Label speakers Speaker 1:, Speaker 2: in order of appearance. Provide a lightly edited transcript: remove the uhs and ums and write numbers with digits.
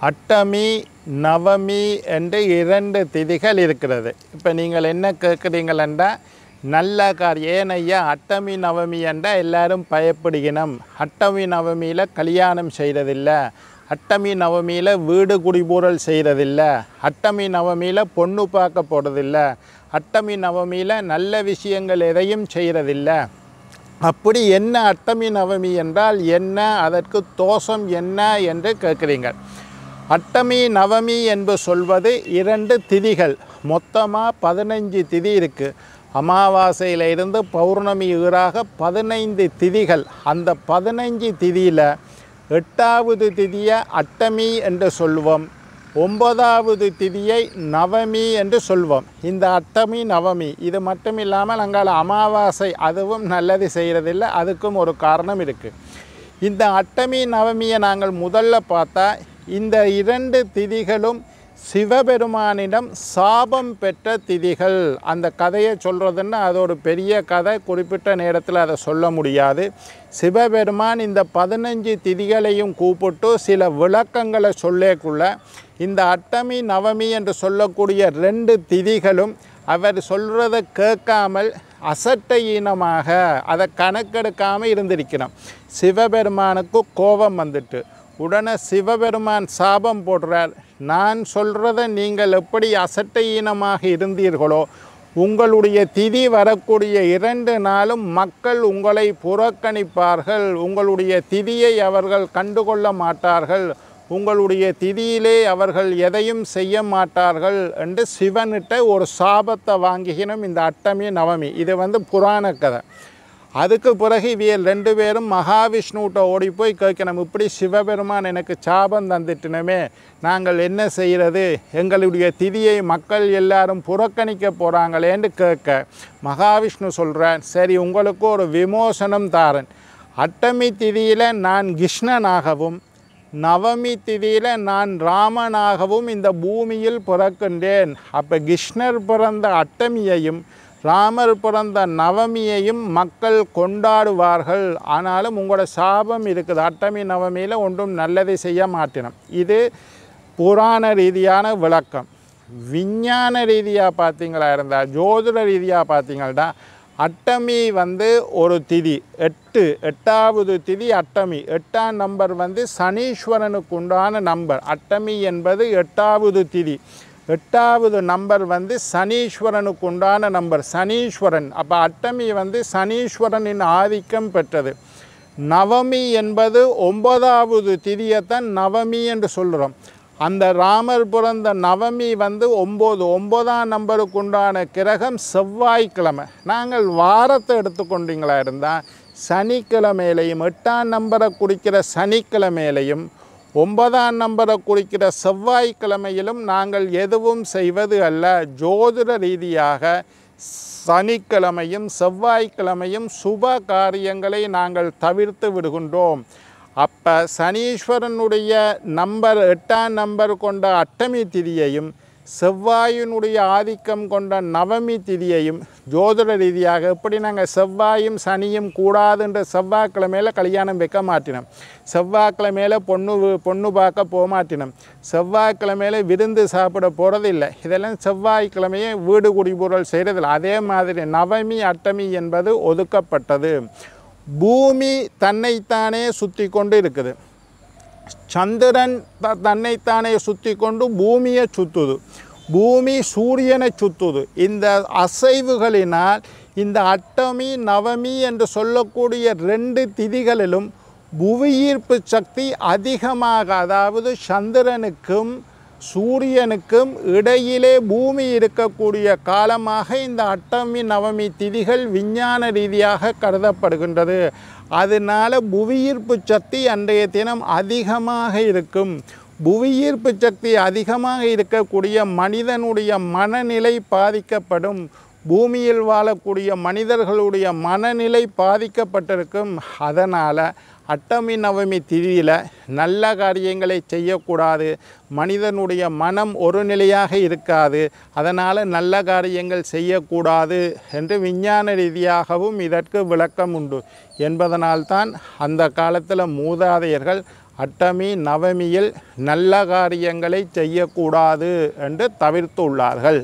Speaker 1: அட்டமி நவமி என்று 2 திதிகள் இருக்கிறது. இப்போ நீங்கள் என்ன கேட்குறீங்களா, நல்ல காரியம் ஏன் ஐயா அட்டமி நவமி என்றால் எல்லாரும் பயப்படுகினம். அட்டமி நவமியில் கல்யாணம் செய்கிறதில்லை, அட்டமி நவமியில் வீடு குடிபூரல் செய்கிறதில்லை, அட்டமி நவமியில் பொண்ணு பார்க்க போகிறதில்லை, அட்டமி நவமியில் நல்ல விஷயங்கள் எதையும் செய்கிறதில்லை. அப்படி என்ன அட்டமி நவமி என்றால் என்ன, அதற்கு தோஷம் என்ன என்று கேட்குறீங்க. அட்டமி நவமி என்று சொல்வது 2 திதிகள், மொத்தமாக 15 திதி இருக்குது. அமாவாசையில் இருந்து பௌர்ணமி ஈறாக 15 திதிகள். அந்த 15 திதியில் 8வது திதியை அட்டமி என்று சொல்வோம், 9வது திதியை நவமி என்று சொல்வோம். இந்த அட்டமி நவமி இது மட்டும் இல்லாமல் நாங்கள் அமாவாசை அதுவும் நல்லது செய்கிறதில்லை, அதுக்கும் ஒரு காரணம் இருக்குது. இந்த அட்டமி நவமியை நாங்கள் முதல்ல பார்த்தா இந்த 2 திதிகளும் சிவபெருமானிடம் சாபம் பெற்ற திதிகள். அந்த கதையை சொல்கிறதுன்னா அது ஒரு பெரிய கதை, குறிப்பிட்ட நேரத்தில் அதை சொல்ல முடியாது. சிவபெருமான் இந்த 15 திதிகளையும் கூப்பிட்டு சில விளக்கங்களை சொல்லக்குள்ள இந்த அட்டமி நவமி என்று சொல்லக்கூடிய 2 திதிகளும் அவர் சொல்கிறத கேட்காமல் அசட்டையீனமாக அதை கணக்கெடுக்காமல் இருந்திருக்கணும். சிவபெருமானுக்கு கோபம் வந்துட்டு உடனே சிவபெருமான் சாபம் போடுறார், நான் சொல்கிறத நீங்கள் எப்படி அசட்டையீனமாக இருந்தீர்களோ உங்களுடைய திதி வரக்கூடிய 2 நாளும் மக்கள் உங்களை புறக்கணிப்பார்கள், உங்களுடைய திதியை அவர்கள் கண்டுகொள்ள மாட்டார்கள், உங்களுடைய திதியிலே அவர்கள் எதையும் செய்ய மாட்டார்கள் என்று சிவனிட்ட ஒரு சாபத்தை வாங்கிக்கணும் இந்த அட்டமி நவமி. இது புராண கதை. அதுக்கு பிறகு இவியல் 2 பேரும் மகாவிஷ்ணுகிட்ட ஓடி போய் கேட்கணும், இப்படி சிவபெருமான் எனக்கு சாபம் தந்துட்டுனமே, நாங்கள் என்ன செய்கிறது, எங்களுடைய திதியை மக்கள் எல்லாரும் புறக்கணிக்க போகிறாங்களேன்னு கேட்க மகாவிஷ்ணு சொல்கிறார், சரி உங்களுக்கு ஒரு விமோசனம் தாரன். அட்டமி திதியில் நான் கிருஷ்ணனாகவும் நவமி திதியில் நான் ராமனாகவும் இந்த பூமியில் பிறக்கின்றேன். அப்போ கிருஷ்ணர் பிறந்த அட்டமியையும் ராமர் பிறந்த நவமியையும் மக்கள் கொண்டாடுவார்கள். ஆனாலும் உங்களோட சாபம் இருக்குது, அட்டமி நவமியில் ஒன்றும் நல்லதை செய்ய மாட்டினோம். இது புராண ரீதியான விளக்கம். விஞ்ஞான ரீதியாக பார்த்தீங்களா இருந்தால், ஜோதிட ரீதியாக பார்த்தீங்கன்னா அட்டமி ஒரு திதி 8வது திதி அட்டமி. 8ஆம் நம்பர் சனீஸ்வரனுக்கு உண்டான நம்பர். அட்டமி என்பது 8வது திதி. 8வது நம்பர் சனீஸ்வரனுக்கு உண்டான நம்பர், சனீஸ்வரன். அப்போ அட்டமி சனீஸ்வரனின் ஆதிக்கம் பெற்றது. நவமி என்பது 9வது திதியைத்தான் நவமி என்று சொல்கிறோம். அந்த ராமர் பிறந்த நவமி 9ஆம் நம்பருக்கு உண்டான கிரகம் செவ்வாய்க்கிழமை. நாங்கள் வாரத்தை எடுத்துக்கொண்டீங்களா இருந்தால் சனிக்கிழமையிலையும் 8ஆம் நம்பரை குறிக்கிற சனிக்கிழமையிலையும் 9ஆம் நம்பரை குறிக்கிற செவ்வாய்க்கிழமையிலும் நாங்கள் எதுவும் செய்வது அல்ல. ஜோதிட ரீதியாக சனிக்கிழமையும் செவ்வாய்க்கிழமையும் சுப காரியங்களை நாங்கள் தவிர்த்து விடுகின்றோம். அப்போ சனீஸ்வரனுடைய நம்பர் 8ஆம் நம்பர் கொண்ட அட்டமி திதியையும் செவ்வாயினுடைய ஆதிக்கம் கொண்ட நவமி திதியையும் ஜோதிட ரீதியாக எப்படி நாங்கள் செவ்வாயும் சனியும் கூடாதுன்ற செவ்வாய்க்கிழமையில் கல்யாணம் வைக்க மாட்டினோம், செவ்வாய்க்கிழமையில் பொண்ணு பார்க்க போக மாட்டினோம், செவ்வாய்க்கிழமையில் விருந்து சாப்பிட போகிறதில்லை. இதெல்லாம் செவ்வாய்க்கிழமையே வீடு குடிபூரல் செய்கிறதில்லை. அதே மாதிரி நவமி அட்டமி என்பது ஒதுக்கப்பட்டது. பூமி தன்னைத்தானே சுற்றி கொண்டு இருக்குது, சந்திரன் தன்னைத்தானே சுற்றி கொண்டு பூமியை சுற்றுது, பூமி சூரியனை சுற்றுது. இந்த அசைவுகளினால் இந்த அட்டமி நவமி என்று சொல்லக்கூடிய 2 திதிகளிலும் புவியீர்ப்பு சக்தி அதிகமாக, அதாவது சந்திரனுக்கும் சூரியனுக்கும் இடையிலே பூமி இருக்கக்கூடிய காலமாக இந்த அட்டமி நவமி திதிகள் விஞ்ஞான ரீதியாக கருதப்படுகின்றது. அதனால் புவியீர்ப்பு சக்தி அன்றைய தினம் அதிகமாக இருக்கும். புவியீர்ப்பு சக்தி அதிகமாக இருக்கக்கூடிய மனிதனுடைய மனநிலை பாதிக்கப்படும். பூமியில் வாழக்கூடிய மனிதர்களுடைய மனநிலை பாதிக்கப்பட்டிருக்கும். அதனால் அட்டமி நவமி திதியில் நல்ல காரியங்களை செய்யக்கூடாது, மனிதனுடைய மனம் ஒரு நிலையாக இருக்காது, அதனால் நல்ல காரியங்கள் செய்யக்கூடாது என்று விஞ்ஞான ரீதியாகவும் இதற்கு விளக்கம் உண்டு என்பதனால்தான் அந்த காலத்தில் மூதாதையர்கள் அட்டமி நவமியில் நல்ல காரியங்களை செய்யக்கூடாது என்று தவிர்த்துள்ளார்கள்.